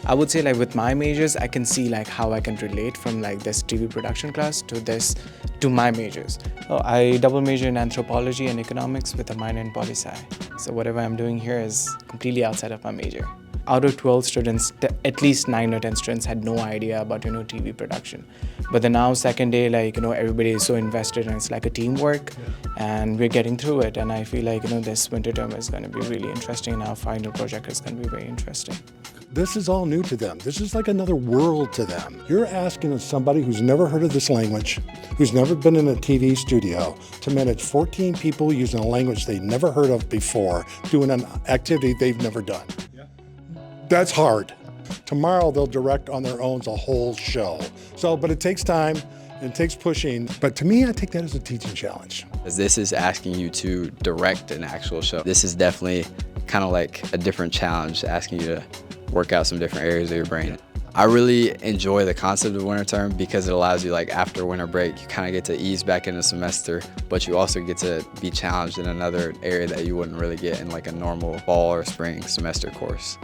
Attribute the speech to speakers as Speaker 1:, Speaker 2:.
Speaker 1: I would say like with my majors, I can see like how I can relate from like this TV production class to to my majors. Oh, I double major in anthropology and economics with a minor in poli-sci. So whatever I'm doing here is completely outside of my major. Out of 12 students, at least 9 or 10 students had no idea about, TV production. But then now second day, like, everybody is so invested and it's like a teamwork and we're getting through it. And I feel like, this winter term is going to be really interesting and our final project is going to be very interesting.
Speaker 2: This is all new to them. This is like another world to them. You're asking somebody who's never heard of this language, who's never been in a TV studio, to manage 14 people using a language they never heard of before, doing an activity they've never done. That's hard. Tomorrow they'll direct on their own the whole show. But it takes time, it takes pushing. But to me, I take that as a teaching challenge.
Speaker 3: This is asking you to direct an actual show. This is definitely kind of like a different challenge, asking you to work out some different areas of your brain. I really enjoy the concept of winter term because it allows you, like, after winter break, you kind of get to ease back in the semester, but you also get to be challenged in another area that you wouldn't really get in like a normal fall or spring semester course.